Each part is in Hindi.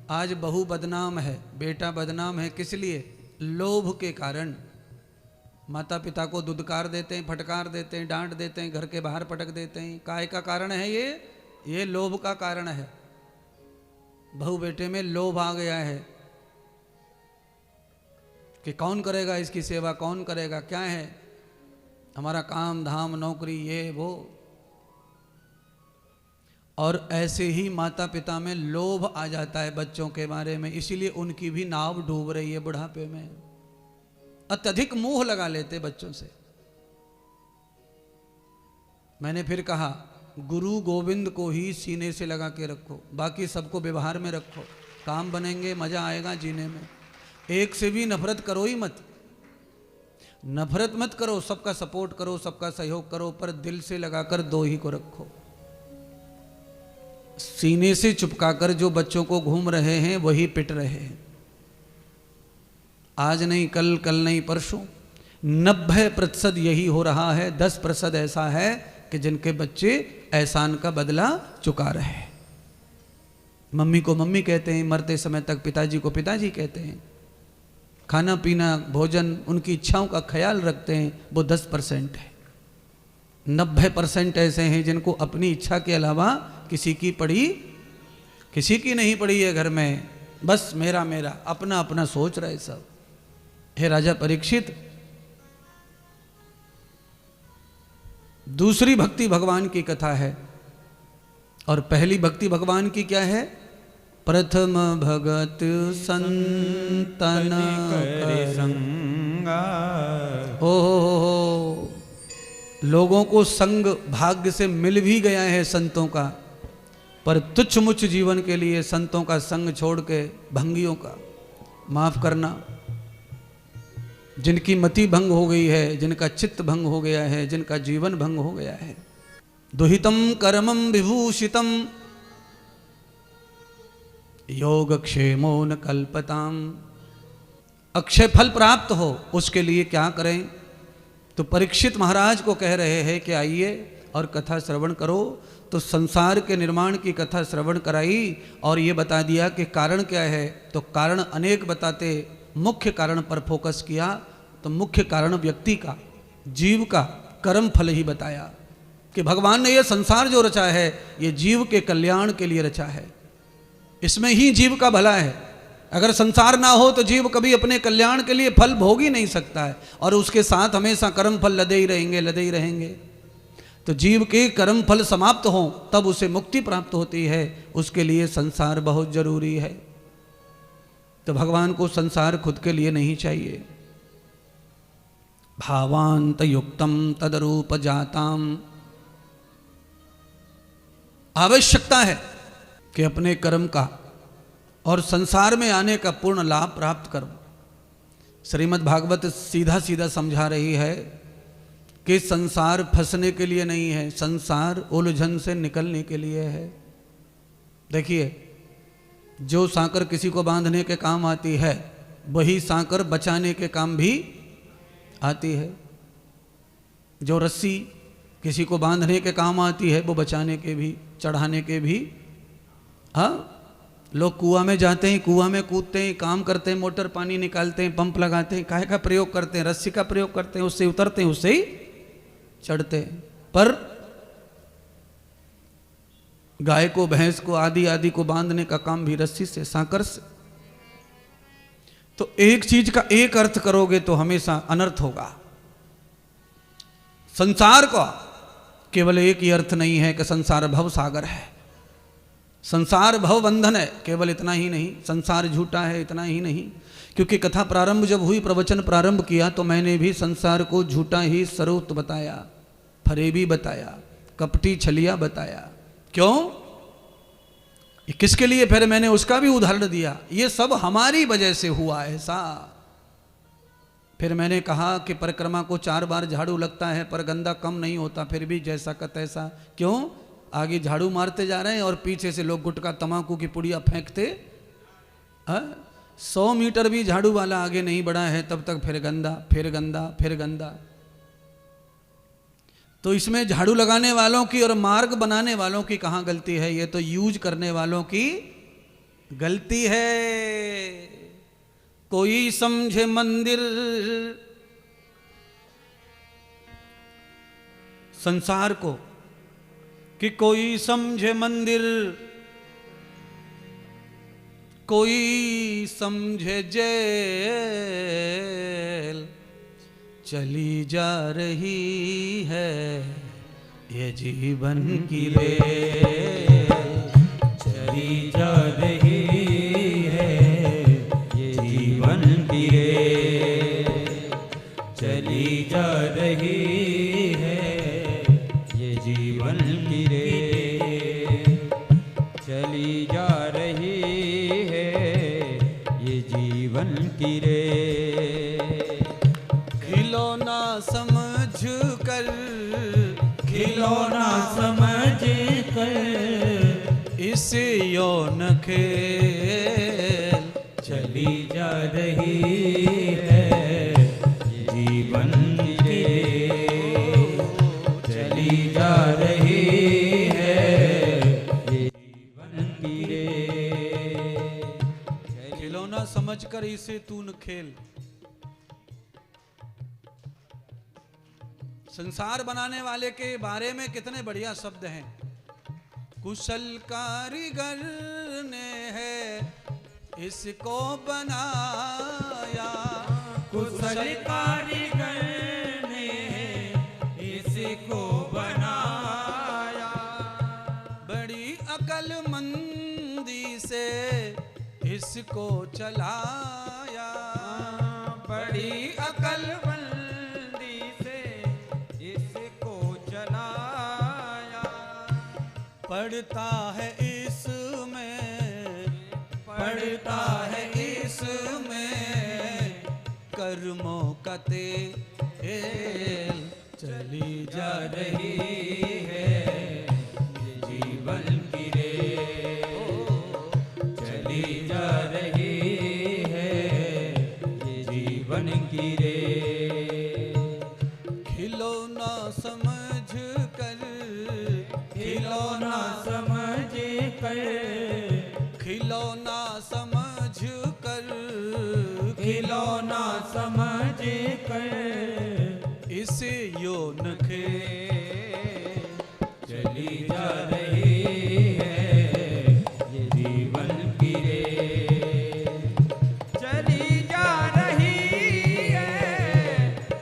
आज बहू बदनाम है, बेटा बदनाम है, किस लिए? लोभ के कारण। माता पिता को दुदकार देते हैं, फटकार देते हैं, डांट देते हैं, घर के बाहर पटक देते हैं। काय का कारण है ये लोभ का कारण है। बहू बेटे में लोभ आ गया है कि कौन करेगा इसकी सेवा, कौन करेगा, क्या है हमारा काम धाम नौकरी ये वो। और ऐसे ही माता पिता में लोभ आ जाता है बच्चों के बारे में, इसीलिए उनकी भी नाव डूब रही है बुढ़ापे में। अत्यधिक मोह लगा लेते बच्चों से। मैंने फिर कहा गुरु गोविंद को ही सीने से लगा के रखो, बाकी सबको व्यवहार में रखो, काम बनेंगे, मजा आएगा जीने में। एक से भी नफरत करो ही मत, नफरत मत करो, सबका सपोर्ट करो, सबका सहयोग करो, पर दिल से लगाकर दो ही को रखो। सीने से चुपकाकर जो बच्चों को घूम रहे हैं वही पिट रहे हैं। आज नहीं कल, कल नहीं परसों 90% यही हो रहा है। 10% ऐसा है कि जिनके बच्चे एहसान का बदला चुका रहे हैं। मम्मी को मम्मी कहते हैं, मरते समय तक पिताजी को पिताजी कहते हैं, खाना पीना भोजन उनकी इच्छाओं का ख्याल रखते हैं, वो 10% है। 90% ऐसे हैं जिनको अपनी इच्छा के अलावा किसी की पड़ी, किसी की नहीं पड़ी है घर में, बस मेरा मेरा अपना अपना सोच रहे सब। हे राजा परीक्षित, दूसरी भक्ति भगवान की कथा है और पहली भक्ति भगवान की क्या है? प्रथम भगत संतन करे संगा। हो लोगों को संग भाग्य से मिल भी गया है संतों का, पर तुच्छ मुच्छ जीवन के लिए संतों का संग छोड़ के भंगियों का, माफ करना, जिनकी मति भंग हो गई है, जिनका चित्त भंग हो गया है, जिनका जीवन भंग हो गया है। दुहितम कर्मम विभूषितम योगक्षेमो न कल्पताम। अक्षय फल प्राप्त हो उसके लिए क्या करें? तो परीक्षित महाराज को कह रहे हैं कि आइए और कथा श्रवण करो। तो संसार के निर्माण की कथा श्रवण कराई और ये बता दिया कि कारण क्या है। तो कारण अनेक बताते, मुख्य कारण पर फोकस किया। तो मुख्य कारण व्यक्ति का, जीव का कर्म फल ही बताया कि भगवान ने यह संसार जो रचा है ये जीव के कल्याण के लिए रचा है, इसमें ही जीव का भला है। अगर संसार ना हो तो जीव कभी अपने कल्याण के लिए फल भोग ही नहीं सकता है, और उसके साथ हमेशा कर्म फल लदे ही रहेंगे, लदे ही रहेंगे। तो जीव के कर्म फल समाप्त हो तब उसे मुक्ति प्राप्त होती है, उसके लिए संसार बहुत जरूरी है। तो भगवान को संसार खुद के लिए नहीं चाहिए। भावांत युक्तम तदरूप जाताम। आवश्यकता है कि अपने कर्म का और संसार में आने का पूर्ण लाभ प्राप्त करो। श्रीमद् भागवत सीधा सीधा समझा रही है कि संसार फंसने के लिए नहीं है, संसार उलझन से निकलने के लिए है। देखिए, जो सांकर किसी को बांधने के काम आती है वही सांकर बचाने के काम भी आती है। जो रस्सी किसी को बांधने के काम आती है वो बचाने के भी, चढ़ाने के भी। हाँ, लोग कुआं में जाते हैं, कुआं में कूदते हैं, काम करते हैं, मोटर पानी निकालते हैं, पंप लगाते हैं, काहे का प्रयोग करते हैं? रस्सी का प्रयोग करते हैं, उससे उतरते हैं, उससे ही चढ़ते हैं। पर गाय को, भैंस को, आदि आदि को बांधने का काम भी रस्सी से, सांकर से। तो एक चीज का एक अर्थ करोगे तो हमेशा अनर्थ होगा। संसार का केवल एक ही अर्थ नहीं है कि संसार भव सागर है, संसार भव बंधन है, केवल इतना ही नहीं। संसार झूठा है, इतना ही नहीं। क्योंकि कथा प्रारंभ जब हुई, प्रवचन प्रारंभ किया, तो मैंने भी संसार को झूठा ही स्वरूप बताया, फरेबी बताया, कपटी छलिया बताया। क्यों? ये किसके लिए? फिर मैंने उसका भी उदाहरण दिया, ये सब हमारी वजह से हुआ ऐसा। फिर मैंने कहा कि परिक्रमा को 4 बार झाड़ू लगता है पर गंदा कम नहीं होता, फिर भी जैसा का तैसा। क्यों? आगे झाड़ू मारते जा रहे हैं और पीछे से लोग गुटखा तमाकू की पुड़िया फेंकते। 100 मीटर भी झाड़ू वाला आगे नहीं बढ़ा है तब तक फिर गंदा, फिर गंदा, फिर गंदा। तो इसमें झाड़ू लगाने वालों की और मार्ग बनाने वालों की कहाँ गलती है? ये तो यूज करने वालों की गलती है। कोई समझे मंदिर संसार को, कि कोई समझे मंदिर, कोई समझे जेल। चली जा रही है ये जीवन की रेल, चली जा रही है ये जीवन की रेल, चली जा रही है ये जीवन की रेल, चली जा रही है ये जीवन की रेल। खिलौना समझ कर, खिलौना समझ कर इस यौन खेल। चली जा रही है ये जीवन की रेल, चली जा रही है ये जीवन की रेल। खिलौना समझ कर इसे तू न खेल। संसार बनाने वाले के बारे में कितने बढ़िया शब्द हैं। कुशल कारीगर ने है इसको बनाया, कुशल कारीगर ने इसको बनाया, बड़ी अक्लमंदी से इसको चलाया, बड़ी अक्लमंदी से इसको चलाया। पढ़ता है इसमें, पढ़ता है इसमें कर्मों का तेल। चली जा रही है ये जीवन की रेल, चली जा रही है ये जीवन की रेल। खिलौना समझ कर, खिलौना समझ कर, खिलौना समझ कर, खिलौना समझ कर इस यौन खेल। चली जा रही है ये जीवन की रेल, चली जा रही है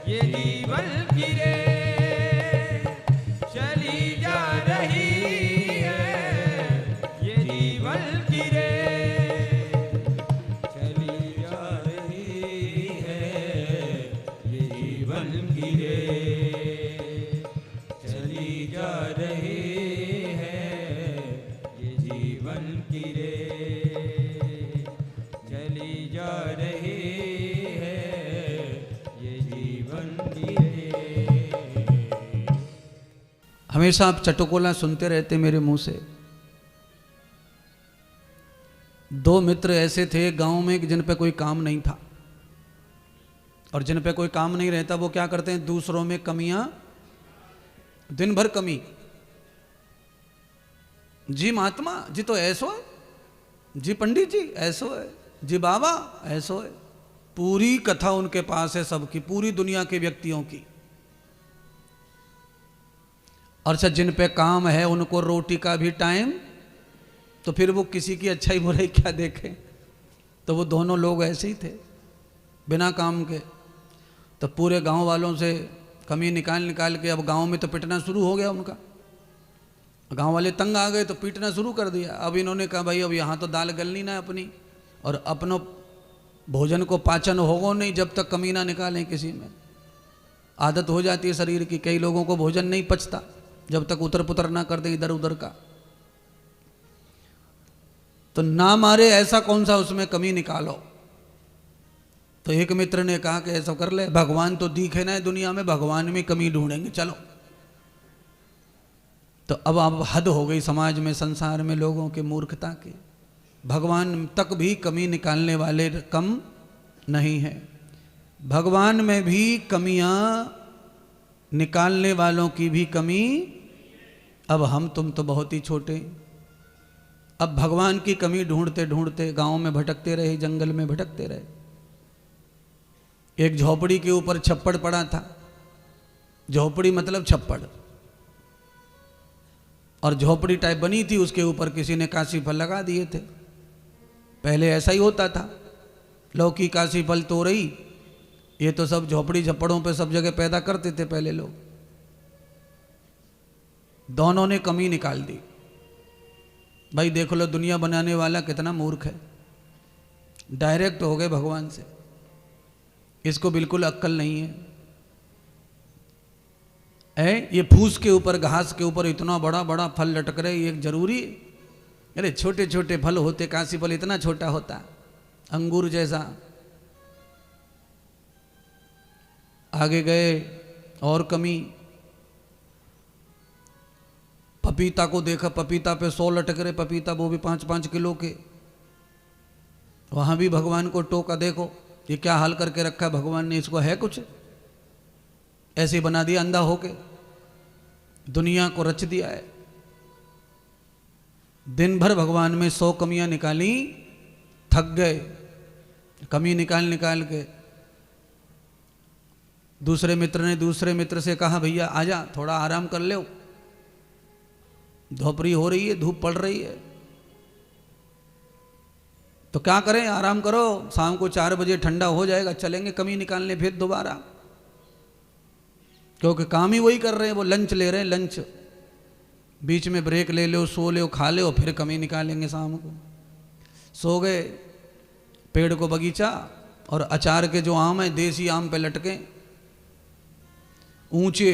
ये जीवन की रेल, चली जा रही है ये जीवन की रेल, चली जा रही है ये जीवन की रेल, चली जा रही है ये जीवन की रेल, चली जा रही है ये जीवन की रेल। हमेशा आप चटोकोला सुनते रहते मेरे मुंह से। दो मित्र ऐसे थे गांव में जिन पे कोई काम नहीं था, और जिन पे कोई काम नहीं रहता वो क्या करते हैं, दूसरों में कमियां, दिन भर कमी। जी महात्मा जी तो ऐसो है, जी पंडित जी ऐसो है, जी बाबा ऐसो है। पूरी कथा उनके पास है सबकी, पूरी दुनिया के व्यक्तियों की। और सर जिन पे काम है उनको रोटी का भी टाइम, तो फिर वो किसी की अच्छाई बुराई क्या देखें। तो वो दोनों लोग ऐसे ही थे बिना काम के। तो पूरे गांव वालों से कमी निकाल निकाल के अब गांव में तो पिटना शुरू हो गया उनका। गांव वाले तंग आ गए तो पीटना शुरू कर दिया। अब इन्होंने कहा भाई अब यहाँ तो दाल गलनी ना अपनी, और अपनों भोजन को पाचन होगा नहीं जब तक कमी ना निकालें किसी में। आदत हो जाती है शरीर की, कई लोगों को भोजन नहीं पचता जब तक उतर पुतर ना कर दें इधर उधर का। तो ना मारे ऐसा कौन सा उसमें कमी निकालो। तो एक मित्र ने कहा कि ऐसा कर ले, भगवान तो दिखे ना दुनिया में, भगवान में कमी ढूंढेंगे चलो। तो अब हद हो गई समाज में, संसार में लोगों के मूर्खता की। भगवान तक भी कमी निकालने वाले कम नहीं है। भगवान में भी कमियां निकालने वालों की भी कमी। अब हम तुम तो बहुत ही छोटे, अब भगवान की कमी ढूंढते ढूंढते गांव में भटकते रहे, जंगल में भटकते रहे। एक झोपड़ी के ऊपर छप्पड़ पड़ा था। झोपड़ी मतलब छप्पड़, और झोपड़ी टाइप बनी थी, उसके ऊपर किसी ने काशी फल लगा दिए थे। पहले ऐसा ही होता था, लौकी काशी फल तोरई, ये तो सब झोपड़ी झप्पड़ों पे सब जगह पैदा करते थे पहले लोग। दोनों ने कमी निकाल दी। भाई देख लो दुनिया बनाने वाला कितना मूर्ख है, डायरेक्ट हो गए भगवान से, इसको बिल्कुल अक्ल नहीं है। ये फूस के ऊपर, घास के ऊपर इतना बड़ा बड़ा फल लटक रहे, ये जरूरी? अरे छोटे छोटे फल होते, काशी फल इतना छोटा होता, अंगूर जैसा। आगे गए और कमी, पपीता को देखा, पपीता पे 100 लटक रहे पपीता, वो भी 5-5 किलो के। वहां भी भगवान को टोका, देखो ये क्या हाल करके रखा है भगवान ने, इसको है कुछ? ऐसे बना दिया अंधा होके, दुनिया को रच दिया है। दिन भर भगवान में 100 कमियां निकाली, थक गए कमी निकाल निकाल के। दूसरे मित्र ने दूसरे मित्र से कहा, भैया आजा थोड़ा आराम कर लो, दोपहरी हो रही है, धूप पड़ रही है। तो क्या करें, आराम करो, शाम को 4 बजे ठंडा हो जाएगा, चलेंगे कमी निकालने फिर दोबारा। क्योंकि काम ही वही कर रहे हैं, वो लंच ले रहे हैं, लंच, बीच में ब्रेक ले लो, सो लो, खा लो, फिर कमी निकालेंगे शाम को। सो गए, पेड़ को बगीचा, और अचार के जो आम है, देसी आम पे लटके, ऊंचे,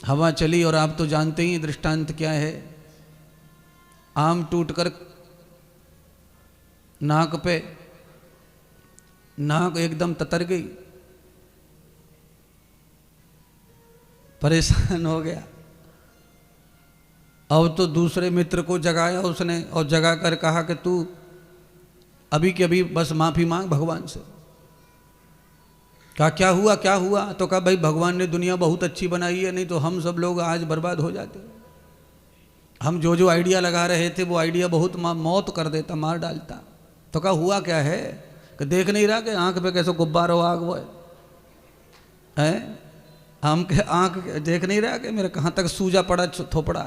हवा चली, और आप तो जानते ही दृष्टांत क्या है, आम टूटकर नाक पे, नाक एकदम ततर गई, परेशान हो गया। अब तो दूसरे मित्र को जगाया उसने, और जगा कर कहा कि तू अभी के अभी बस माफी मांग भगवान से। कहा क्या हुआ क्या हुआ? तो कहा भाई भगवान ने दुनिया बहुत अच्छी बनाई है, नहीं तो हम सब लोग आज बर्बाद हो जाते। हम जो जो आइडिया लगा रहे थे वो आइडिया बहुत मौत कर देता, मार डालता। तो कहा हुआ क्या है? कि देख नहीं रहा कि आंख पे कैसे गुब्बारा आग वो है? हम के आंख देख नहीं रहा कि मेरे कहाँ तक सूजा पड़ा थोपड़ा?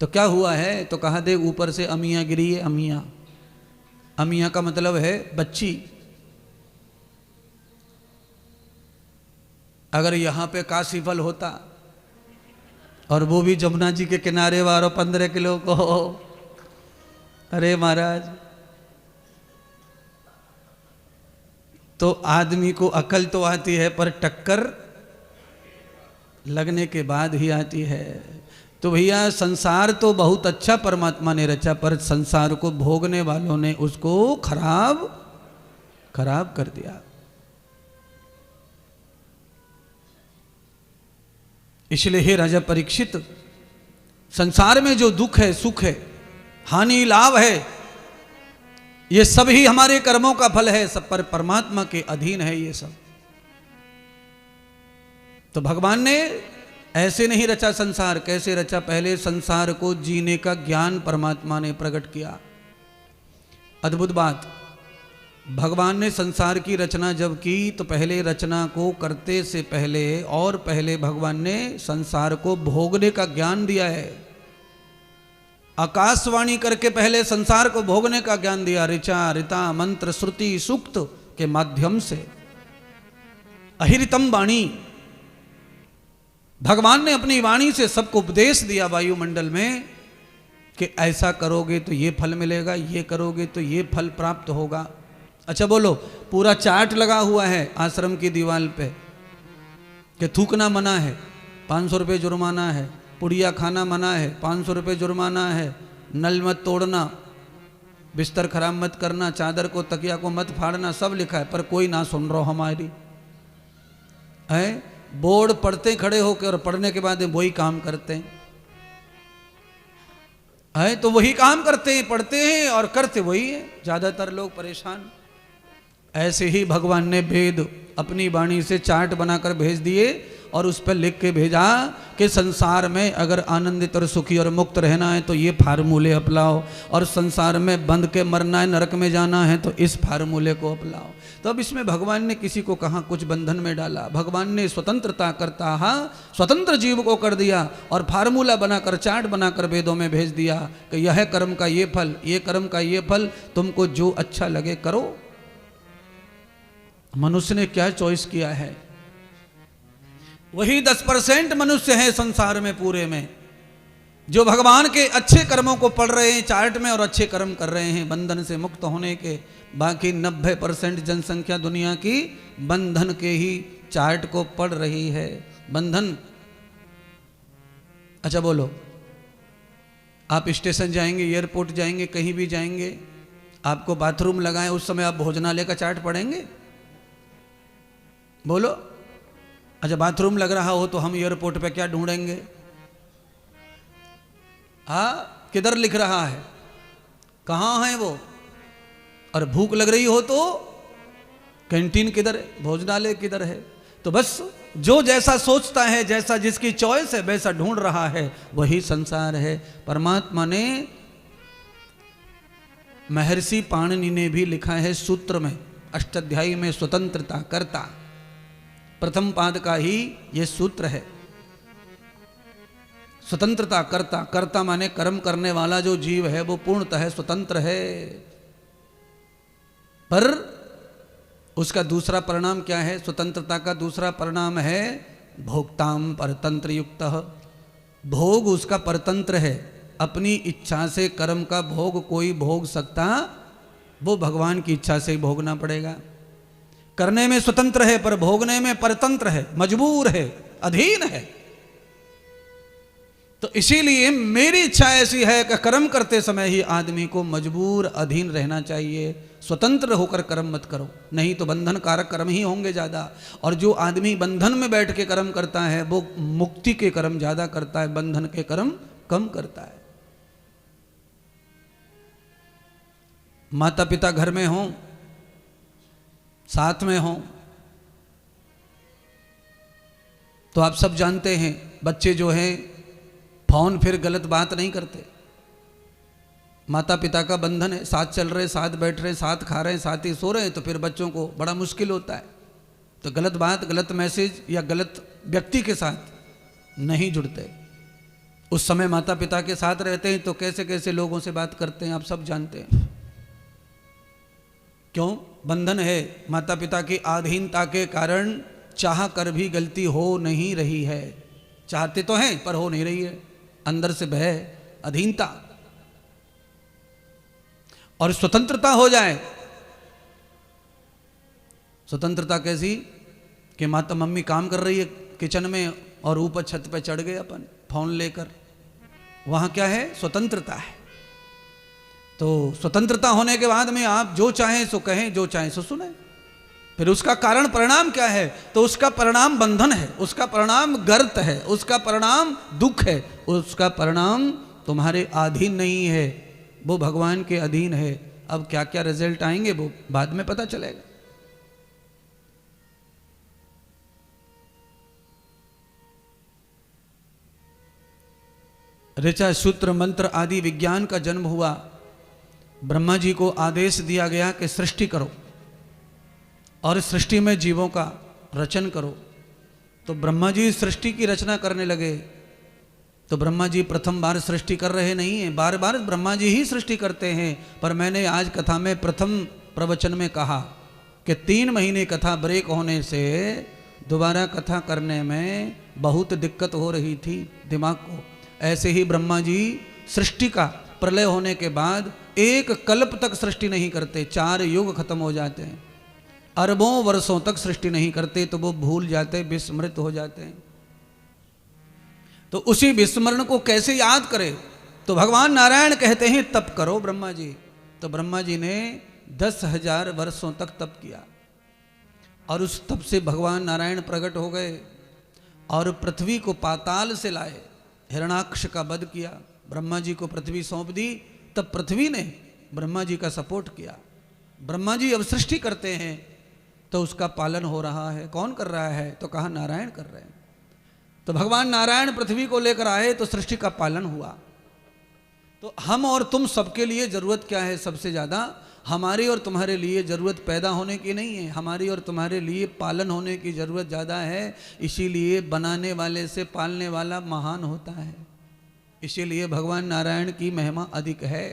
तो क्या हुआ है? तो कहा देख ऊपर से अमियाँ गिरी है, अमियाँ। अमियाँ का मतलब है बच्ची। अगर यहाँ पे काशी फल होता और वो भी जमुना जी के किनारे वालों 15 किलो को, अरे महाराज, तो आदमी को अकल तो आती है पर टक्कर लगने के बाद ही आती है। तो भैया संसार तो बहुत अच्छा परमात्मा ने रचा, पर संसार को भोगने वालों ने उसको खराब कर दिया। इसलिए हे राजा परीक्षित, संसार में जो दुख है, सुख है, हानि लाभ है, ये सब ही हमारे कर्मों का फल है, सब पर परमात्मा के अधीन है ये सब। तो भगवान ने ऐसे नहीं रचा संसार। कैसे रचा? पहले संसार को जीने का ज्ञान परमात्मा ने प्रकट किया। अद्भुत बात, भगवान ने संसार की रचना जब की तो पहले रचना को करते से पहले और पहले भगवान ने संसार को भोगने का ज्ञान दिया है। आकाशवाणी करके पहले संसार को भोगने का ज्ञान दिया, ऋचा ऋता मंत्र श्रुति सूक्त के माध्यम से। अहिरितम वाणी, भगवान ने अपनी वाणी से सबको उपदेश दिया वायुमंडल में कि ऐसा करोगे तो ये फल मिलेगा, ये करोगे तो ये फल प्राप्त होगा। अच्छा बोलो, पूरा चार्ट लगा हुआ है आश्रम की दीवार पे कि थूकना मना है, 500 रुपये जुर्माना है, पुड़िया खाना मना है, 500 रुपये जुर्माना है, नल मत तोड़ना, बिस्तर खराब मत करना, चादर को तकिया को मत फाड़ना, सब लिखा है। पर कोई ना सुन रहा हमारी है। बोर्ड पढ़ते खड़े होकर और पढ़ने के बाद वही काम करते हैं, है तो वही काम करते हैं, पढ़ते हैं और करते वही है। ज्यादातर लोग परेशान। ऐसे ही भगवान ने वेद अपनी वाणी से चार्ट बनाकर भेज दिए और उस पर लिख के भेजा कि संसार में अगर आनंदित और सुखी और मुक्त रहना है तो ये फार्मूले अपनाओ, और संसार में बंध के मरना है, नरक में जाना है तो इस फार्मूले को अपनाओ। तो अब इसमें भगवान ने किसी को कहाँ कुछ बंधन में डाला, भगवान ने स्वतंत्रता करता स्वतंत्र जीव को कर दिया और फार्मूला बनाकर, चार्ट बनाकर वेदों में भेज दिया कि यह कर्म का ये फल, ये कर्म का ये फल, तुमको जो अच्छा लगे करो। मनुष्य ने क्या चॉइस किया है? वही 10% मनुष्य है संसार में पूरे में जो भगवान के अच्छे कर्मों को पढ़ रहे हैं चार्ट में और अच्छे कर्म कर रहे हैं बंधन से मुक्त होने के। बाकी 90% जनसंख्या दुनिया की बंधन के ही चार्ट को पढ़ रही है। बंधन, अच्छा बोलो, आप स्टेशन जाएंगे, एयरपोर्ट जाएंगे, कहीं भी जाएंगे, आपको बाथरूम लगाएं, उस समय आप भोजनालय का चार्ट पढ़ेंगे? बोलो। अच्छा, बाथरूम लग रहा हो तो हम एयरपोर्ट पे क्या ढूंढेंगे? किधर लिख रहा है, कहाँ है वो? और भूख लग रही हो तो कैंटीन किधर है, भोजनालय किधर है? तो बस जो जैसा सोचता है, जैसा जिसकी चॉइस है वैसा ढूंढ रहा है, वही संसार है। परमात्मा ने, महर्षि पाणिनि ने भी लिखा है सूत्र में, अष्टाध्यायी में, स्वतंत्रता कर्ता, प्रथम पाद का ही ये सूत्र है। स्वतंत्रता कर्ता, कर्ता माने कर्म करने वाला जो जीव है वो पूर्णतः स्वतंत्र है। पर उसका दूसरा परिणाम क्या है? स्वतंत्रता का दूसरा परिणाम है भोक्ताम परतंत्र युक्त। भोग उसका परतंत्र है, अपनी इच्छा से कर्म का भोग कोई भोग सकता, वो भगवान की इच्छा से ही भोगना पड़ेगा। करने में स्वतंत्र है पर भोगने में परतंत्र है, मजबूर है, अधीन है। तो इसीलिए मेरी इच्छा ऐसी है कि कर्म करते समय ही आदमी को मजबूर, अधीन रहना चाहिए। स्वतंत्र होकर कर्म मत करो, नहीं तो बंधन कारक कर्म ही होंगे ज्यादा। और जो आदमी बंधन में बैठ के कर्म करता है वो मुक्ति के कर्म ज्यादा करता है, बंधन के कर्म कम करता है। माता पिता घर में हों, साथ में हों, तो आप सब जानते हैं बच्चे जो हैं फोन फिर गलत बात नहीं करते। माता पिता का बंधन है, साथ चल रहे, साथ बैठ रहे, साथ खा रहे, साथ ही सो रहे, तो फिर बच्चों को बड़ा मुश्किल होता है। तो गलत बात, गलत मैसेज या गलत व्यक्ति के साथ नहीं जुड़ते। उस समय माता पिता के साथ रहते हैं तो कैसे कैसे लोगों से बात करते हैं आप सब जानते हैं। क्यों? बंधन है, माता पिता की अधीनता के कारण चाह कर भी गलती हो नहीं रही है। चाहते तो हैं पर हो नहीं रही है, अंदर से भय, अधीनता। और स्वतंत्रता हो जाए, स्वतंत्रता कैसी कि माता मम्मी काम कर रही है किचन में और ऊपर छत पे चढ़ गए अपन फोन लेकर, वहां क्या है? स्वतंत्रता है। तो स्वतंत्रता होने के बाद में आप जो चाहें सो कहें, जो चाहें सो सुने। फिर उसका कारण परिणाम क्या है? तो उसका परिणाम बंधन है, उसका परिणाम गर्त है, उसका परिणाम दुख है, उसका परिणाम तुम्हारे अधीन नहीं है, वो भगवान के अधीन है। अब क्या क्या रिजल्ट आएंगे वो बाद में पता चलेगा। ऋचा, सूत्र, मंत्र आदि विज्ञान का जन्म हुआ। ब्रह्मा जी को आदेश दिया गया कि सृष्टि करो और सृष्टि में जीवों का रचन करो। तो ब्रह्मा जी सृष्टि की रचना करने लगे। तो ब्रह्मा जी प्रथम बार सृष्टि कर रहे नहीं हैं, बार बार ब्रह्मा जी ही सृष्टि करते हैं। पर मैंने आज कथा में प्रथम प्रवचन में कहा कि 3 महीने कथा ब्रेक होने से दोबारा कथा करने में बहुत दिक्कत हो रही थी दिमाग को। ऐसे ही ब्रह्मा जी सृष्टि का प्रलय होने के बाद 1 कल्प तक सृष्टि नहीं करते, 4 युग खत्म हो जाते हैं। अरबों वर्षों तक सृष्टि नहीं करते तो वो भूल जाते, विस्मृत हो जाते हैं। तो उसी विस्मरण को कैसे याद करें? तो भगवान नारायण कहते हैं तप करो ब्रह्मा जी। तो ब्रह्मा जी ने 10,000 वर्षों तक तप किया और उस तप से भगवान नारायण प्रकट हो गए और पृथ्वी को पाताल से लाए, हिरणाक्ष का वध किया, ब्रह्मा जी को पृथ्वी सौंप दी। तब पृथ्वी ने ब्रह्मा जी का सपोर्ट किया। ब्रह्मा जी अब सृष्टि करते हैं तो उसका पालन हो रहा है। कौन कर रहा है? तो कहा नारायण कर रहे हैं। तो भगवान नारायण पृथ्वी को लेकर आए तो सृष्टि का पालन हुआ। तो हम और तुम सबके लिए जरूरत क्या है? सबसे ज्यादा हमारी और तुम्हारे लिए जरूरत पैदा होने की नहीं है, हमारी और तुम्हारे लिए पालन होने की जरूरत ज़्यादा है। इसीलिए बनाने वाले से पालने वाला महान होता है। इसीलिए भगवान नारायण की महिमा अधिक है,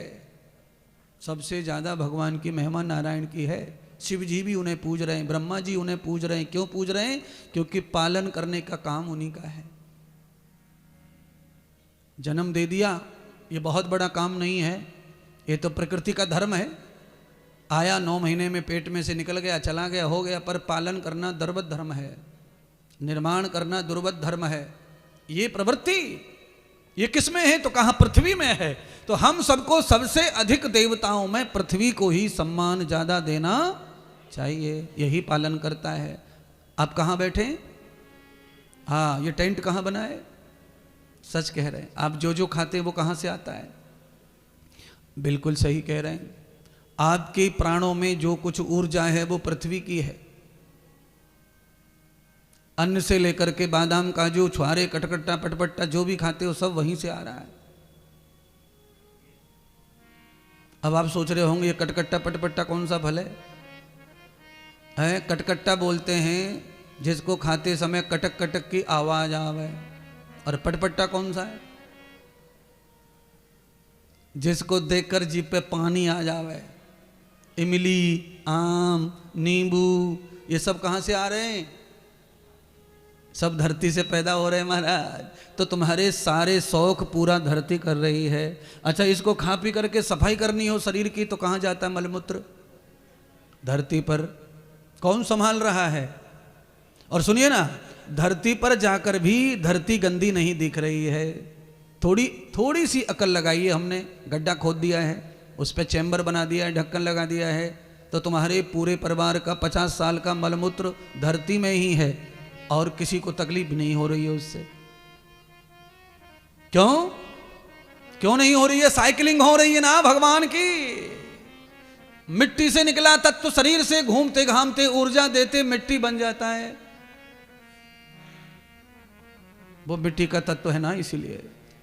सबसे ज़्यादा भगवान की महिमा नारायण की है। शिव जी भी उन्हें पूज रहे हैं, ब्रह्मा जी उन्हें पूज रहे हैं। क्यों पूज रहे हैं? क्योंकि पालन करने का काम उन्हीं का है। जन्म दे दिया, ये बहुत बड़ा काम नहीं है, ये तो प्रकृति का धर्म है। आया 9 महीने में पेट में से निकल गया, चला गया, हो गया। पर पालन करना दुर्बद धर्म है, निर्माण करना दुर्बद धर्म है। ये प्रवृत्ति ये किस में है? तो कहाँ? पृथ्वी में है। तो हम सबको सबसे अधिक देवताओं में पृथ्वी को ही सम्मान ज़्यादा देना चाहिए, यही पालन करता है। आप कहाँ बैठे? हाँ, ये टेंट कहाँ बना है? सच कह रहे हैं। आप जो जो खाते हैं वो कहाँ से आता है? बिल्कुल सही कह रहे हैं। आपके प्राणों में जो कुछ ऊर्जा है वो पृथ्वी की है। अन्न से लेकर के बादाम, काजू, छुआरे, कटकट्टा, पटपट्टा जो भी खाते हो सब वहीं से आ रहा है। अब आप सोच रहे होंगे ये कटकट्टा पटपट्टा कौन सा फल है? कटकट्टा बोलते हैं जिसको खाते समय कटक कटक की आवाज आवे। और पटपट्टा कौन सा है? जिसको देखकर जीभ पे पानी आ जावे। इमली, आम, नींबू, ये सब कहाँ से आ रहे हैं? सब धरती से पैदा हो रहे हैं महाराज। तो तुम्हारे सारे शौक पूरा धरती कर रही है। अच्छा, इसको खा पी करके सफाई करनी हो शरीर की तो कहाँ जाता है मलमूत्र? धरती पर। कौन संभाल रहा है? और सुनिए ना, धरती पर जाकर भी धरती गंदी नहीं दिख रही है। थोड़ी सी अकल लगाइए। हमने गड्ढा खोद दिया है, उस पर चैम्बर बना दिया है, ढक्कन लगा दिया है, तो तुम्हारे पूरे परिवार का 50 साल का मलमूत्र धरती में ही है और किसी को तकलीफ नहीं हो रही है उससे। क्यों नहीं हो रही है? साइकिलिंग हो रही है ना भगवान की। मिट्टी से निकला तत्व शरीर से घूमते घामते ऊर्जा देते मिट्टी बन जाता है। वो मिट्टी का तत्व है ना।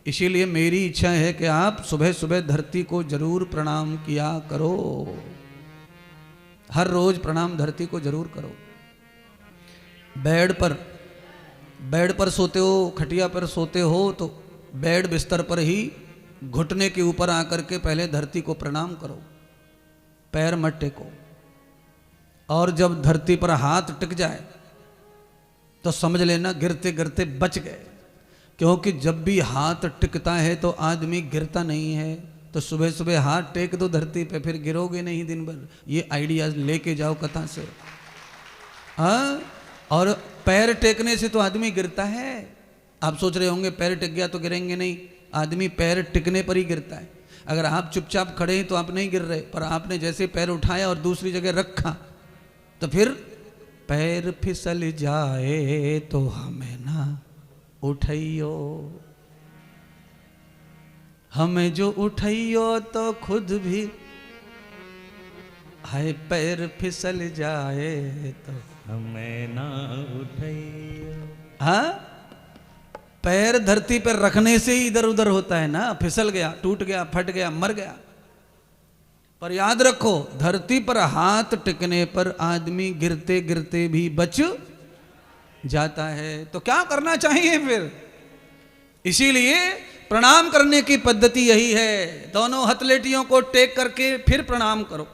इसीलिए मेरी इच्छा है कि आप सुबह सुबह धरती को जरूर प्रणाम किया करो। हर रोज प्रणाम धरती को जरूर करो। बेड पर सोते हो, खटिया पर सोते हो तो बेड बिस्तर पर ही घुटने के ऊपर आकर के पहले धरती को प्रणाम करो, पैर मत टेको। और जब धरती पर हाथ टिक जाए तो समझ लेना गिरते गिरते बच गए। क्योंकि जब भी हाथ टिकता है तो आदमी गिरता नहीं है। तो सुबह सुबह हाथ टेक दो धरती पे, फिर गिरोगे नहीं दिन भर। ये आइडियाज लेके जाओ कथा से। हाँ, और पैर टेकने से तो आदमी गिरता है। आप सोच रहे होंगे पैर टिक गया तो गिरेंगे नहीं। आदमी पैर टिकने पर ही गिरता है। अगर आप चुपचाप खड़े हैं तो आप नहीं गिर रहे, पर आपने जैसे पैर उठाया और दूसरी जगह रखा तो फिर पैर फिसल जाए तो हमें ना उठाइयो, हमें जो उठाइयो तो खुद भी हाय पैर फिसल जाए तो हमें ना उठाइयो। हाँ, पैर धरती पर रखने से ही इधर उधर होता है ना। फिसल गया, टूट गया, फट गया, मर गया। पर याद रखो, धरती पर हाथ टिकने पर आदमी गिरते गिरते भी बच जाता है। तो क्या करना चाहिए फिर? इसीलिए प्रणाम करने की पद्धति यही है। दोनों हथेलियों को टेक करके फिर प्रणाम करो।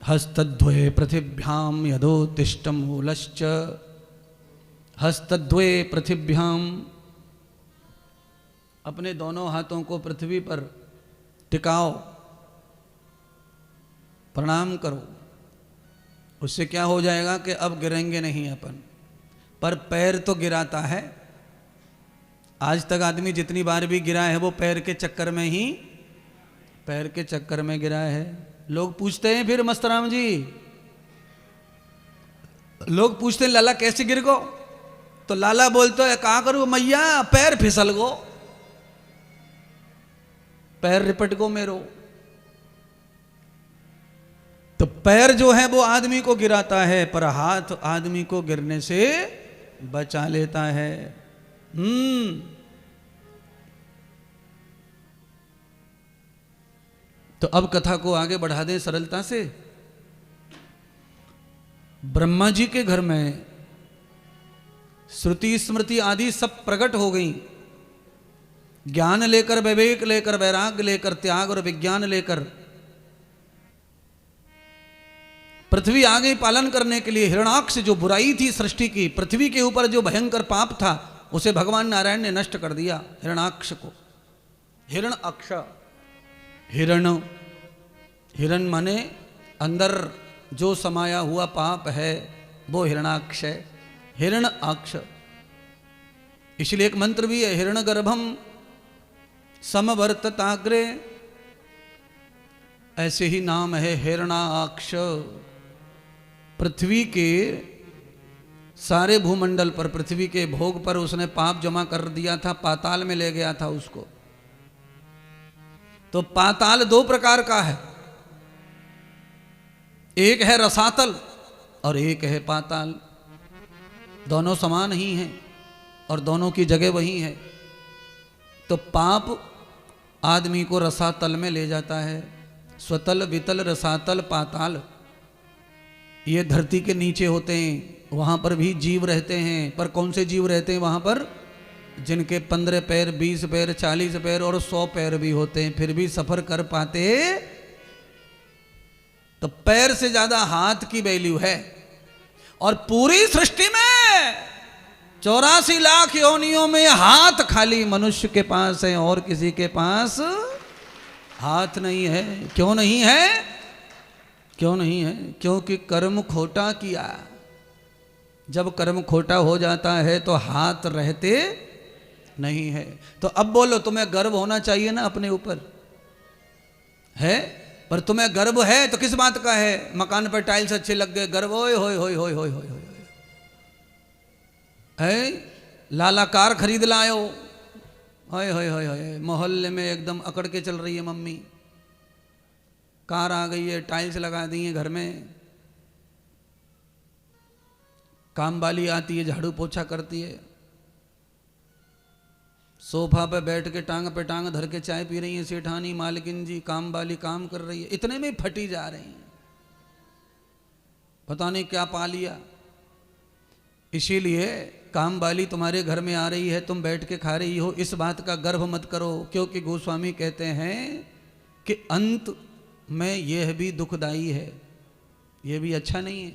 हस्तद्वये पृथिव्याम यदोत्तिष्ठं मूलश्च। हस्तद्वये पृथिव्याम, अपने दोनों हाथों को पृथ्वी पर टिकाओ, प्रणाम करो। उससे क्या हो जाएगा कि अब गिरेंगे नहीं अपन। पर पैर तो गिराता है। आज तक आदमी जितनी बार भी गिरा है वो पैर के चक्कर में गिरा है। लोग पूछते हैं फिर मस्तराम जी, लोग पूछते हैं लाला कैसे गिर गो? तो लाला बोलते है कहा करूं मैया, पैर फिसल गो, पैर रिपट गो मेरो। तो पैर जो है वो आदमी को गिराता है, पर हाथ आदमी को गिरने से बचा लेता है। तो अब कथा को आगे बढ़ा दें सरलता से। ब्रह्मा जी के घर में श्रुति स्मृति आदि सब प्रकट हो गई। ज्ञान लेकर, विवेक लेकर, वैराग्य लेकर, त्याग और विज्ञान लेकर पृथ्वी आ गई पालन करने के लिए। हिरणाक्ष जो बुराई थी सृष्टि की, पृथ्वी के ऊपर जो भयंकर पाप था, उसे भगवान नारायण ने नष्ट कर दिया, हिरणाक्ष को। हिरण अक्ष, हिरण माने अंदर जो समाया हुआ पाप है वो हिरणाक्ष है, हिरण अक्ष। इसलिए एक मंत्र भी है, हिरण गर्भम समवर्तताग्रे, ऐसे ही नाम है हिरणाक्ष। पृथ्वी के सारे भूमंडल पर, पृथ्वी के भोग पर उसने पाप जमा कर दिया था, पाताल में ले गया था उसको। तो पाताल दो प्रकार का है, एक है रसातल और एक है पाताल। दोनों समान ही हैं और दोनों की जगह वही है। तो पाप आदमी को रसातल में ले जाता है। स्वतल, वितल, रसातल, पाताल, ये धरती के नीचे होते हैं। वहाँ पर भी जीव रहते हैं, पर कौन से जीव रहते हैं वहाँ पर? जिनके 15 पैर, 20 पैर, 40 पैर और 100 पैर भी होते हैं, फिर भी सफर कर पाते। तो पैर से ज्यादा हाथ की वैल्यू है। और पूरी सृष्टि में 84 लाख योनियों में हाथ खाली मनुष्य के पास है और किसी के पास हाथ नहीं है। क्यों नहीं है? क्यों नहीं है? क्योंकि कर्म खोटा किया। जब कर्म खोटा हो जाता है तो हाथ रहते नहीं है। तो अब बोलो, तुम्हें गर्व होना चाहिए ना अपने ऊपर, है? पर तुम्हें गर्व है तो किस बात का है? मकान पर टाइल्स अच्छे लग गए, गर्व होए होए होए होए होए होए होए, है? लाला कार खरीद लायो, होए होए होए होए, मोहल्ले में एकदम अकड़ के चल रही है मम्मी, कार आ गई है, टाइल्स लगा दी है घर में, काम वाली आती है, झाड़ू पोछा करती है, सोफा पे बैठ के टांग पे टांग धर के चाय पी रही है सेठानी, मालकिन जी, काम वाली काम कर रही है, इतने में फटी जा रही हैं, पता नहीं क्या पा लिया। इसीलिए काम वाली तुम्हारे घर में आ रही है, तुम बैठ के खा रही हो, इस बात का गर्व मत करो। क्योंकि गोस्वामी कहते हैं कि अंत में यह भी दुखदाई है, यह भी अच्छा नहीं है।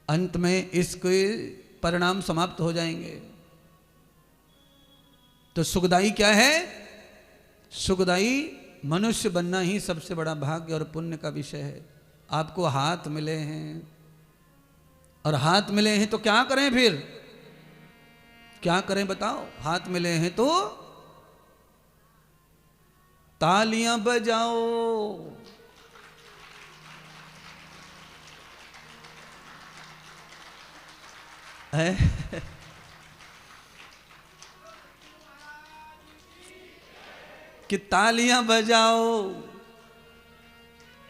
अंत में इसके परिणाम समाप्त हो जाएंगे। तो सुखदाई क्या है? सुखदाई मनुष्य बनना ही सबसे बड़ा भाग्य और पुण्य का विषय है। आपको हाथ मिले हैं, और हाथ मिले हैं तो क्या करें फिर? क्या करें बताओ? हाथ मिले हैं तो तालियां बजाओ, है? कि तालियां बजाओ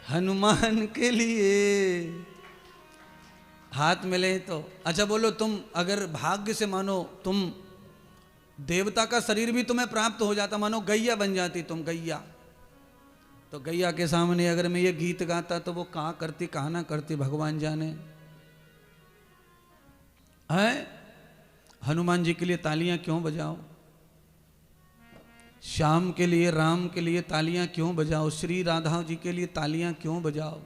हनुमान के लिए। हाथ मिले तो अच्छा बोलो, तुम अगर भाग्य से मानो तुम देवता का शरीर भी तुम्हें प्राप्त हो जाता, मानो गैया बन जाती तुम, गैया, तो गैया के सामने अगर मैं ये गीत गाता तो वो कहाँ करती कहाँ ना करती भगवान जाने, है? हनुमान जी के लिए तालियां क्यों बजाओ? श्याम के लिए, राम के लिए तालियां क्यों बजाओ? श्री राधा जी के लिए तालियां क्यों बजाओ?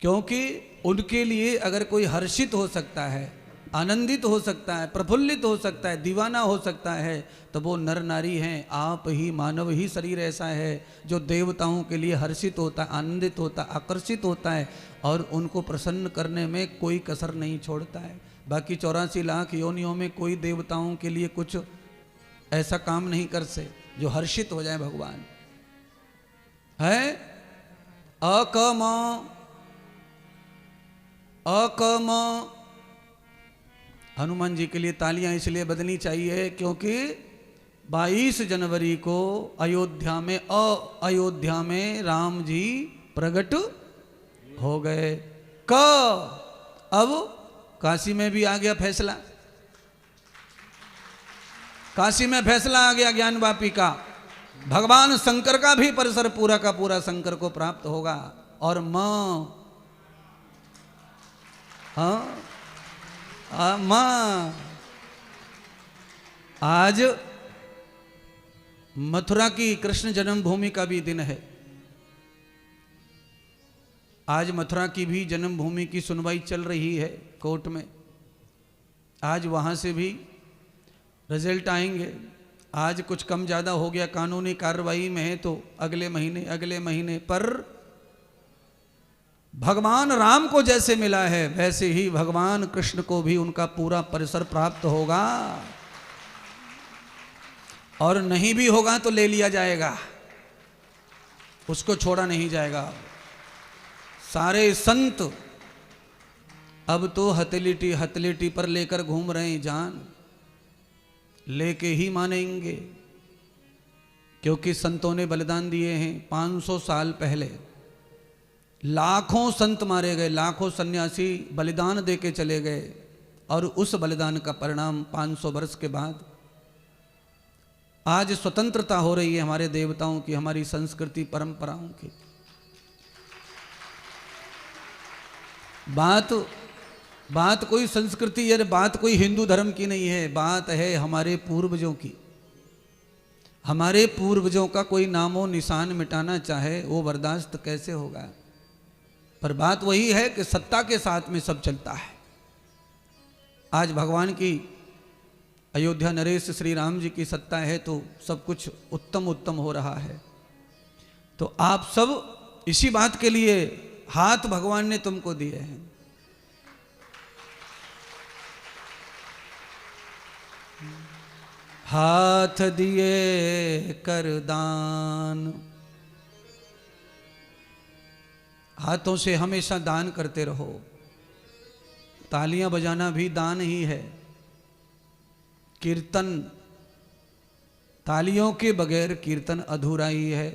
क्योंकि उनके लिए अगर कोई हर्षित हो सकता है, आनंदित हो सकता है, प्रफुल्लित हो सकता है, दीवाना हो सकता है, तो वो नर नारी हैं। आप ही मानव ही शरीर ऐसा है जो देवताओं के लिए हर्षित होता है, आनंदित होता है, आकर्षित होता है और उनको प्रसन्न करने में कोई कसर नहीं छोड़ता है। बाकी 84 लाख योनियों में कोई देवताओं के लिए कुछ ऐसा काम नहीं कर से जो हर्षित हो जाए भगवान, है? अकम अकम। हनुमान जी के लिए तालियां इसलिए बजनी चाहिए क्योंकि 22 जनवरी को अयोध्या में राम जी प्रकट हो गए। क अब काशी में भी आ गया फैसला, काशी में फैसला आ गया ज्ञान वापी का। भगवान शंकर का भी परिसर पूरा का पूरा शंकर को प्राप्त होगा। और मां आज मथुरा की कृष्ण जन्मभूमि का भी दिन है। आज मथुरा की भी जन्मभूमि की सुनवाई चल रही है कोर्ट में। आज वहां से भी रिजल्ट आएंगे। आज कुछ कम ज़्यादा हो गया, कानूनी कार्रवाई में है, तो अगले महीने पर भगवान राम को जैसे मिला है वैसे ही भगवान कृष्ण को भी उनका पूरा परिसर प्राप्त होगा। और नहीं भी होगा तो ले लिया जाएगा, उसको छोड़ा नहीं जाएगा। सारे संत अब तो हथेलिटी पर लेकर घूम रहे हैं, जान लेके ही मानेंगे, क्योंकि संतों ने बलिदान दिए हैं। 500 साल पहले लाखों संत मारे गए, लाखों सन्यासी बलिदान देके चले गए, और उस बलिदान का परिणाम 500 वर्ष के बाद आज स्वतंत्रता हो रही है हमारे देवताओं की, हमारी संस्कृति परंपराओं की। बात कोई संस्कृति या बात कोई हिंदू धर्म की नहीं है, बात है हमारे पूर्वजों की। हमारे पूर्वजों का कोई नामो निशान मिटाना चाहे वो बर्दाश्त कैसे होगा। पर बात वही है कि सत्ता के साथ में सब चलता है। आज भगवान की अयोध्या नरेश श्री राम जी की सत्ता है तो सब कुछ उत्तम हो रहा है। तो आप सब इसी बात के लिए हाथ भगवान ने तुमको दिए हैं। हाथ दिए कर दान, हाथों से हमेशा दान करते रहो। तालियां बजाना भी दान ही है। कीर्तन, तालियों के बगैर कीर्तन अधूरा ही है।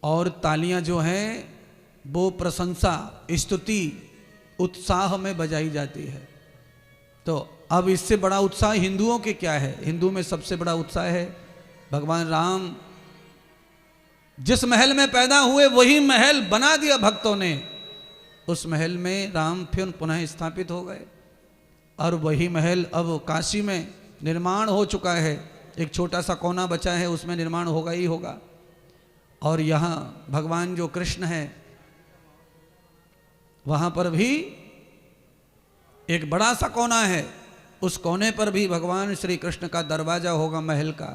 और तालियां जो हैं वो प्रशंसा, स्तुति, उत्साह में बजाई जाती है। तो अब इससे बड़ा उत्साह हिंदुओं के क्या है? हिंदू में सबसे बड़ा उत्साह है भगवान राम जिस महल में पैदा हुए वही महल बना दिया भक्तों ने। उस महल में राम फिर पुनः स्थापित हो गए और वही महल अब काशी में निर्माण हो चुका है। एक छोटा सा कोना बचा है, उसमें निर्माण होगा ही होगा। और यहाँ भगवान जो कृष्ण है वहाँ पर भी एक बड़ा सा कोना है, उस कोने पर भी भगवान श्री कृष्ण का दरवाजा होगा महल का,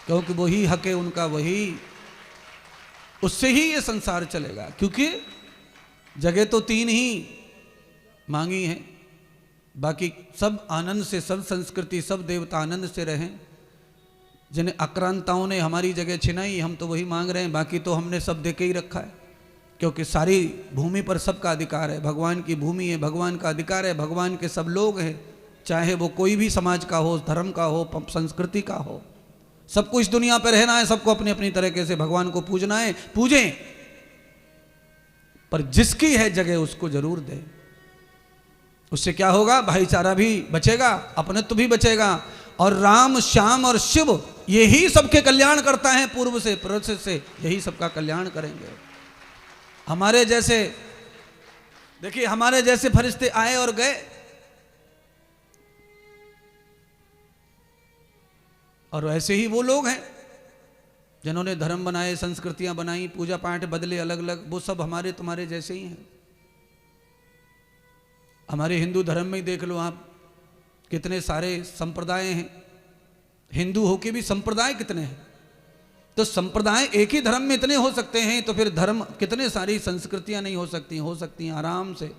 क्योंकि वही हक है उनका, वही उससे ही ये संसार चलेगा। क्योंकि जगह तो 3 ही मांगी हैं, बाकी सब आनंद से, सब संस्कृति, सब देवता आनंद से रहें। जिन्हें आक्रांताओं ने हमारी जगह छिनाई, हम तो वही मांग रहे हैं, बाकी तो हमने सब दे के ही रखा है। क्योंकि सारी भूमि पर सबका अधिकार है, भगवान की भूमि है, भगवान का अधिकार है, भगवान के सब लोग हैं, चाहे वो कोई भी समाज का हो, धर्म का हो, संस्कृति का हो, सबको इस दुनिया पर रहना है, सबको अपनी अपनी तरीके से भगवान को पूजना है, पूजें। पर जिसकी है जगह उसको जरूर दे। उससे क्या होगा? भाईचारा भी बचेगा, अपनत्व भी बचेगा। और राम, श्याम और शिव यही सबके कल्याण करता है, पूर्व से प्रोसेस से यही सबका कल्याण करेंगे। हमारे जैसे, देखिए हमारे जैसे फरिश्ते आए और गए, और ऐसे ही वो लोग हैं जिन्होंने धर्म बनाए, संस्कृतियां बनाई, पूजा पाठ बदले अलग अलग, वो सब हमारे तुम्हारे जैसे ही हैं। हमारे हिंदू धर्म में ही देख लो आप, कितने सारे संप्रदाय हैं। हिंदू होके भी संप्रदाय कितने हैं। तो संप्रदाय एक ही धर्म में इतने हो सकते हैं, तो फिर धर्म कितने सारी संस्कृतियां नहीं हो सकती? हो सकती हैं आराम से।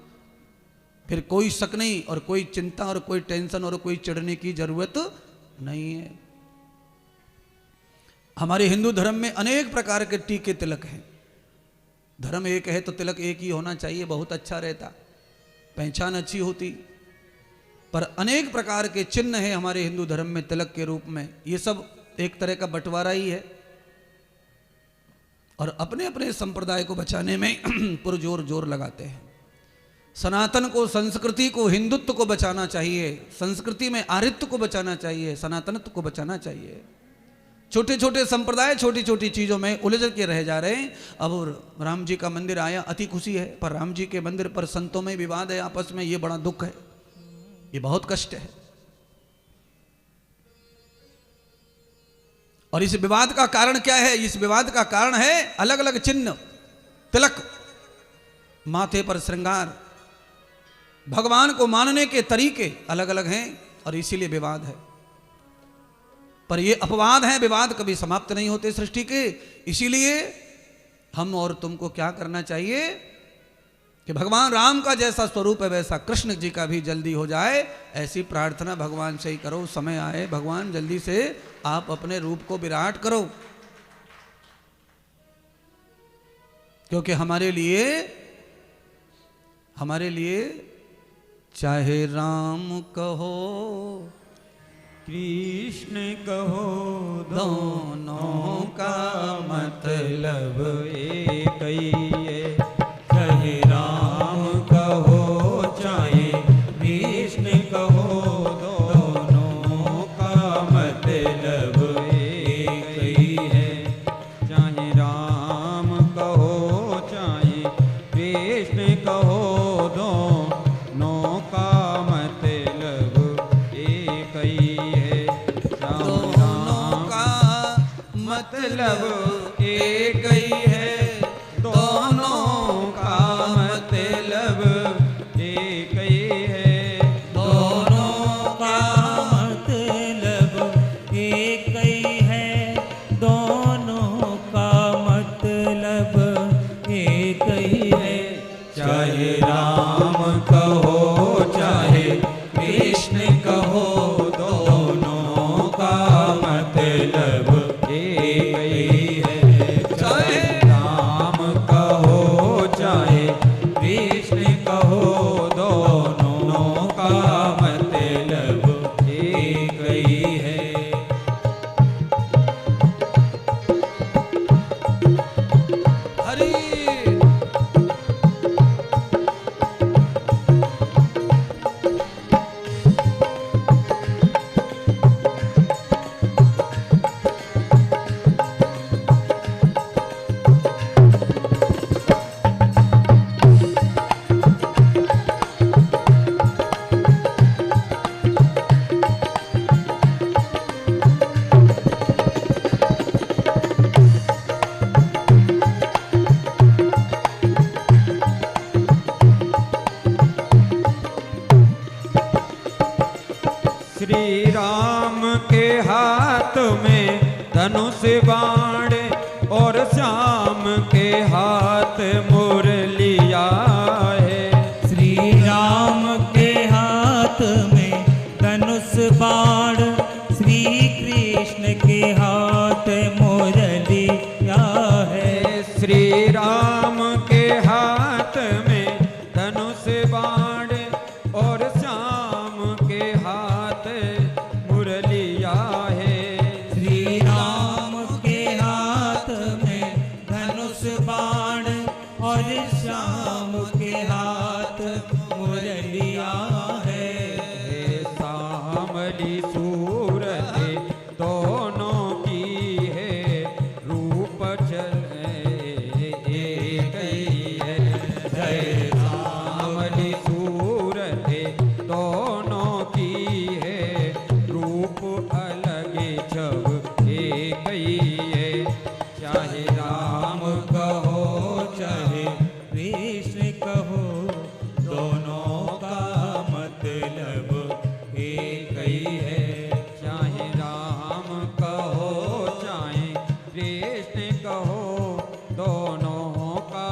फिर कोई शक नहीं और कोई चिंता और कोई टेंशन और कोई चिढ़ने की जरूरत नहीं है। हमारे हिंदू धर्म में अनेक प्रकार के टीके तिलक हैं। धर्म एक है तो तिलक एक ही होना चाहिए, बहुत अच्छा रहता, पहचान अच्छी होती। पर अनेक प्रकार के चिन्ह हैं हमारे हिंदू धर्म में तिलक के रूप में। ये सब एक तरह का बंटवारा ही है। और अपने अपने संप्रदाय को बचाने में पुरजोर जोर लगाते हैं। सनातन को, संस्कृति को, हिंदुत्व को बचाना चाहिए, संस्कृति में आर्यत्व को बचाना चाहिए, सनातनत्व को बचाना चाहिए। छोटे छोटे संप्रदाय छोटी छोटी चीज़ों में उलझ के रह जा रहे हैं। अब राम जी का मंदिर आया, अति खुशी है, पर राम जी के मंदिर पर संतों में विवाद है आपस में, ये बड़ा दुख है, ये बहुत कष्ट है। और इस विवाद का कारण क्या है? इस विवाद का कारण है अलग अलग चिन्ह, तिलक, माथे पर श्रृंगार, भगवान को मानने के तरीके अलग अलग हैं और इसीलिए विवाद है। पर ये अपवाद हैं, विवाद कभी समाप्त नहीं होते सृष्टि के। इसीलिए हम और तुमको क्या करना चाहिए कि भगवान राम का जैसा स्वरूप है वैसा कृष्ण जी का भी जल्दी हो जाए, ऐसी प्रार्थना भगवान से ही करो। समय आए भगवान जल्दी से आप अपने रूप को विराट करो, क्योंकि हमारे लिए चाहे राम कहो कृष्ण कहो, दोनों का मतलब एक ही है। चाहे राम कहो चाहे कृष्ण कहो, दोनों का मतलब एक ही है। चाहे राम कहो चाहे कृष्ण कहो, दोनों का मतलब एक ही है। दोनों का मतलब एक ही है, दोनों का मतलब एक ही है। दोनों का मतलब एक ही है। दोनों का मतलब एक ही है। चाहे राम कहो चाहे कृष्ण कहो, दोनों का मतलब एक ही है। चाहे राम कहो चाहे कृष्ण कहो, दोनों का मतलब एक ही है। हरि श्री राम के हाथ में धनुष बाण और श्याम के हाथ मुरलिया है। श्री राम के हाथ में धनुष बाण, श्री कृष्ण के हाथ मुरलिया है। श्री राम के हाथ में धनुष बाण और श्याम के हाथ मुरलिया है। श्री राम के हाथ में धनुष बाण और श्याम के हाथ मुरलिया है। सामली सूरत दोनों की है, रूप चल एक ही है। जय सामली सूरत दोनों की है, रूप अलग छब एक ही है। चाहे राम कहो चाहे कृष्ण कहो, दोनों का मतलब एक ही है। चाहे राम कहो चाहे कृष्ण कहो, दोनों का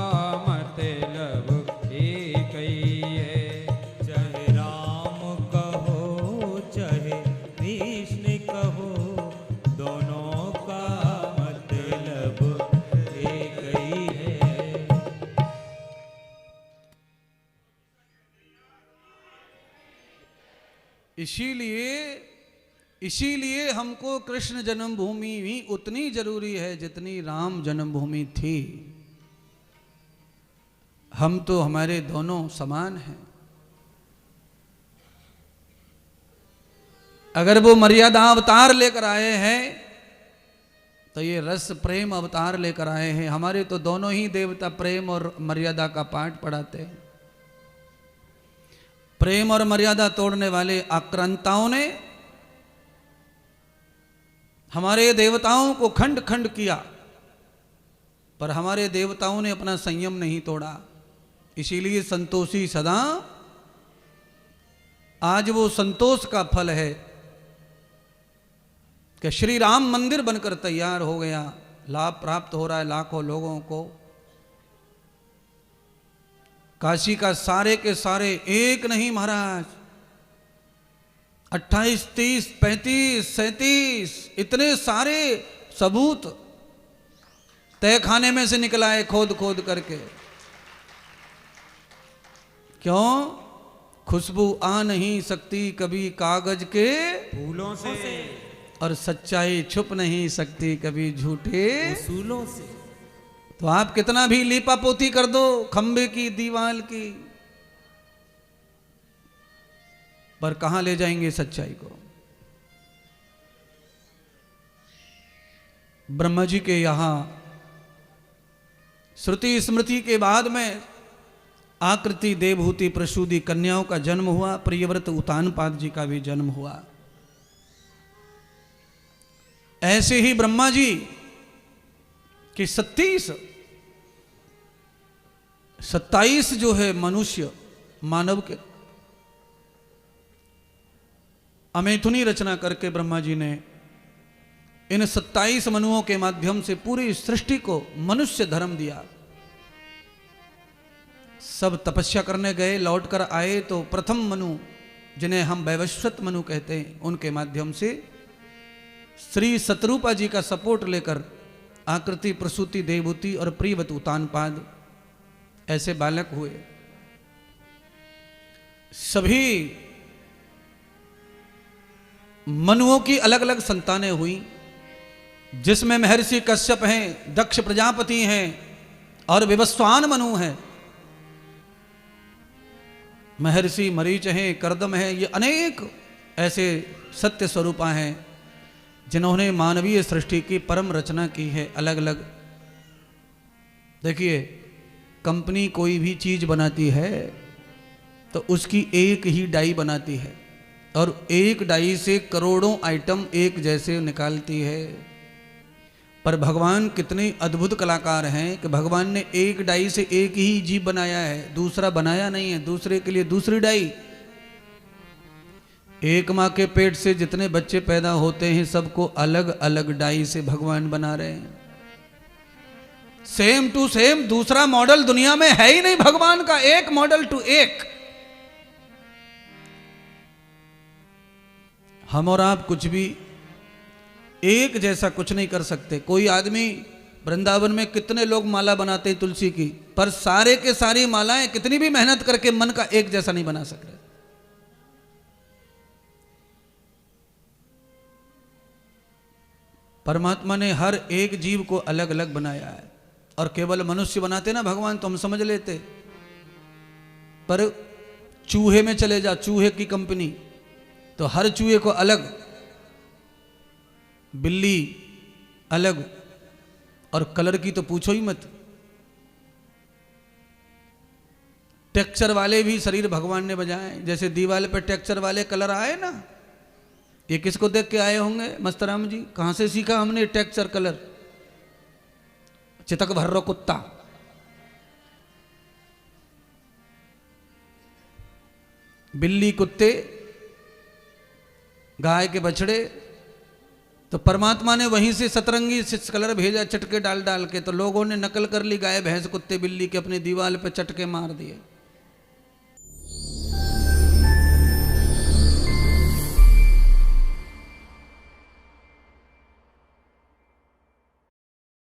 मतलब एक ही है। चाहे राम कहो चाहे कृष्ण कहो, दोनों का मतलब एक ही है। इसीलिए इसीलिए हमको कृष्ण जन्मभूमि भी उतनी जरूरी है जितनी राम जन्मभूमि थी। हम तो हमारे दोनों समान हैं। अगर वो मर्यादा अवतार लेकर आए हैं तो ये रस प्रेम अवतार लेकर आए हैं। हमारे तो दोनों ही देवता प्रेम और मर्यादा का पाठ पढ़ाते हैं। प्रेम और मर्यादा तोड़ने वाले आक्रांताओं ने हमारे देवताओं को खंड खंड किया, पर हमारे देवताओं ने अपना संयम नहीं तोड़ा। इसीलिए संतोषी सदा, आज वो संतोष का फल है कि श्री राम मंदिर बनकर तैयार हो गया। लाभ प्राप्त हो रहा है लाखों लोगों को। काशी का सारे के सारे, एक नहीं महाराज, 28, 30, 35, 37 इतने सारे सबूत तय खाने में से निकला है खोद खोद करके। क्यों? खुशबू आ नहीं सकती कभी कागज के फूलों से, और सच्चाई छुप नहीं सकती कभी झूठे उसूलों से। तो आप कितना भी लीपा पोती कर दो खंबे की दीवार की, पर कहां ले जाएंगे सच्चाई को? ब्रह्मा जी के यहां श्रुति स्मृति के बाद में आकृति देवहूति प्रसूति कन्याओं का जन्म हुआ। प्रियव्रत उतानपाद जी का भी जन्म हुआ। ऐसे ही ब्रह्मा जी कि 27 जो है मनुष्य मानव के अमैथुनी रचना करके ब्रह्मा जी ने इन 27 मनुओं के माध्यम से पूरी सृष्टि को मनुष्य धर्म दिया। सब तपस्या करने गए, लौट कर आए तो प्रथम मनु, जिन्हें हम वैवस्वत मनु कहते हैं, उनके माध्यम से श्री सतरूपा जी का सपोर्ट लेकर आकृति प्रसूति देवहूति और प्रियव्रत उतानपाद ऐसे बालक हुए। सभी मनुओं की अलग अलग संतानें हुई, जिसमें महर्षि कश्यप हैं, दक्ष प्रजापति हैं और विवस्वान मनु हैं। महर्षि मरीच हैं, कर्दम हैं, ये अनेक ऐसे सत्य स्वरूपा हैं जिन्होंने मानवीय सृष्टि की परम रचना की है अलग अलग। देखिए, कंपनी कोई भी चीज बनाती है तो उसकी एक ही डाई बनाती है और एक डाई से करोड़ों आइटम एक जैसे निकालती है। पर भगवान कितने अद्भुत कलाकार हैं कि भगवान ने एक डाई से एक ही जीव बनाया है, दूसरा बनाया नहीं है, दूसरे के लिए दूसरी डाई। एक माँ के पेट से जितने बच्चे पैदा होते हैं सबको अलग अलग डाई से भगवान बना रहे हैं। सेम टू सेम दूसरा मॉडल दुनिया में है ही नहीं भगवान का, एक मॉडल टू एक। हम और आप कुछ भी एक जैसा कुछ नहीं कर सकते। कोई आदमी वृंदावन में कितने लोग माला बनाते हैं तुलसी की, पर सारे के सारी मालाएं कितनी भी मेहनत करके मन का एक जैसा नहीं बना सकते। परमात्मा ने हर एक जीव को अलग अलग बनाया है, और केवल मनुष्य बनाते ना भगवान तो हम समझ लेते, पर चूहे में चले जा, चूहे की कंपनी, तो हर चूहे को अलग, बिल्ली अलग, और कलर की तो पूछो ही मत। टेक्सचर वाले भी शरीर भगवान ने बजाए, जैसे दीवार पे टेक्सचर वाले कलर आए ना, ये किसको देख के आए होंगे मस्तराम जी? कहां से सीखा हमने टेक्सचर कलर? चितक भर्रो कुत्ता, बिल्ली कुत्ते, गाय के बछड़े, तो परमात्मा ने वहीं से सतरंगी कलर भेजा चटके डाल डाल के, तो लोगों ने नकल कर ली, गाय भैंस कुत्ते बिल्ली के अपनी दीवार पे चटके मार दिए।